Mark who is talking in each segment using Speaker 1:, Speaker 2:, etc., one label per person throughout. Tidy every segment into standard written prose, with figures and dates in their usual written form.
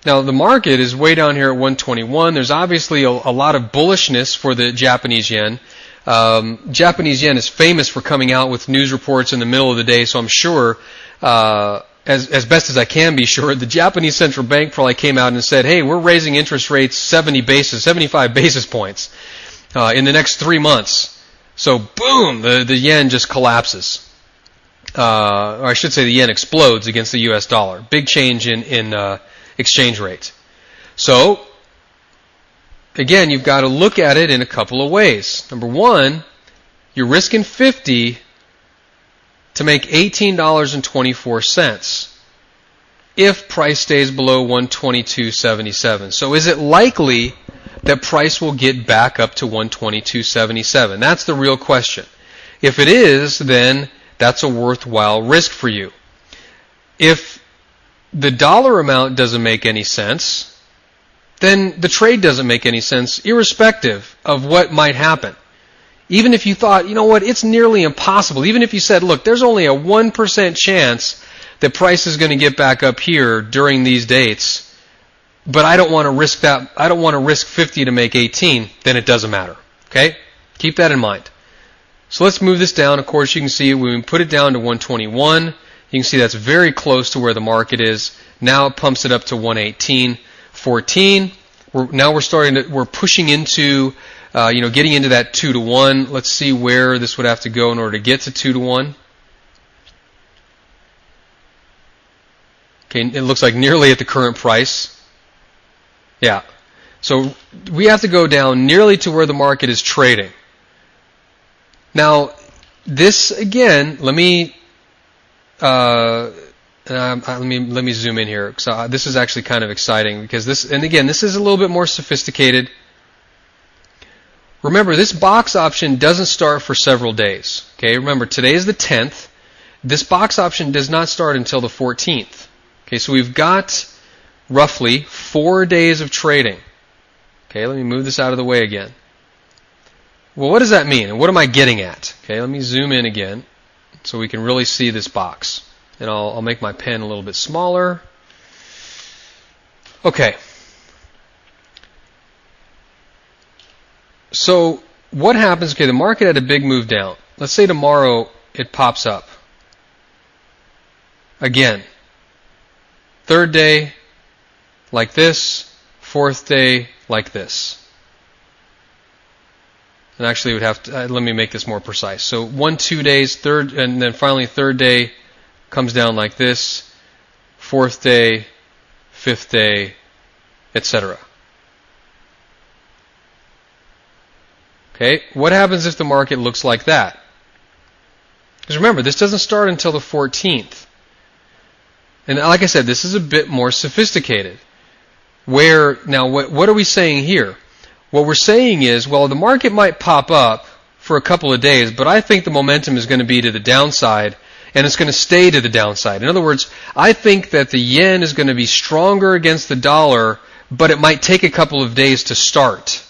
Speaker 1: Now, the market is way down here at 121. There's obviously a lot of bullishness for the Japanese yen. Japanese yen is famous for coming out with news reports in the middle of the day, so I'm sure, as best as I can be sure, the Japanese central bank probably came out and said, hey, we're raising interest rates 75 basis points in the next 3 months. So, boom, the yen just collapses. Or I should say the yen explodes against the US dollar. Big change in exchange rate. So, again, you've got to look at it in a couple of ways. Number one, you're risking 50 to make $18.24 if price stays below 122.77. So is it likely that price will get back up to 122.77? That's the real question. If it is, then that's a worthwhile risk for you. If the dollar amount doesn't make any sense, then the trade doesn't make any sense, irrespective of what might happen. Even if you thought, you know what, it's nearly impossible. Even if you said, look, there's only a 1% chance that price is going to get back up here during these dates, but I don't want to risk that. I don't want to risk 50 to make 18, then it doesn't matter. Okay? Keep that in mind. So let's move this down. Of course, you can see when we put it down to 121, you can see that's very close to where the market is. Now it pumps it up to 118.14. We're pushing into, getting into that 2 to 1. Let's see where this would have to go in order to get to 2 to 1. Okay, it looks like nearly at the current price. Yeah. So we have to go down nearly to where the market is trading. Now, this again, let me zoom in here. So this is actually kind of exciting because this is a little bit more sophisticated. Remember, this box option doesn't start for several days. Okay, remember today is the 10th. This box option does not start until the 14th. Okay, so we've got roughly 4 days of trading. Okay, let me move this out of the way again. Well, what does that mean? And what am I getting at? Okay, let me zoom in again so we can really see this box. And I'll make my pen a little bit smaller. Okay. So what happens? Okay, the market had a big move down. Let's say tomorrow it pops up. Again. Third day, like this. Fourth day, like this. And actually, it would have to. Let me make this more precise. So 1, 2 days, third, and then finally third day comes down like this. Fourth day, fifth day, etc. Okay, what happens if the market looks like that? Because remember, this doesn't start until the 14th. And like I said, this is a bit more sophisticated. Now, what are we saying here? What we're saying is, well, the market might pop up for a couple of days, but I think the momentum is going to be to the downside, and it's going to stay to the downside. In other words, I think that the yen is going to be stronger against the dollar, but it might take a couple of days to start.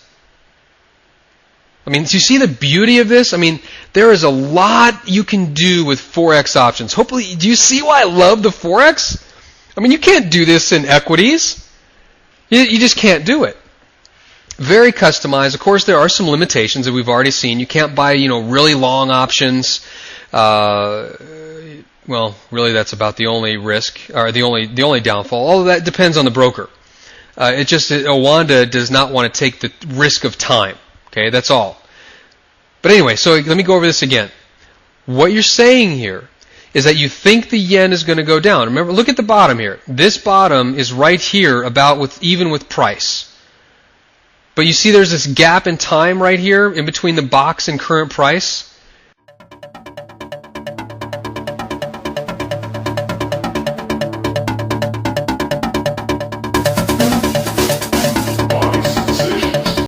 Speaker 1: I mean, do you see the beauty of this? I mean, there is a lot you can do with Forex options. Hopefully, do you see why I love the Forex? I mean, you can't do this in equities. You just can't do it. Very customized. Of course, there are some limitations that we've already seen. You can't buy, really long options. Well, really, that's about the only risk, or the only downfall. All of that depends on the broker. Owanda does not want to take the risk of time. Okay, that's all. But anyway, so let me go over this again. What you're saying here is that you think the yen is going to go down. Remember, look at the bottom here. This bottom is right here, even with price. But you see there's this gap in time right here in between the box and current price.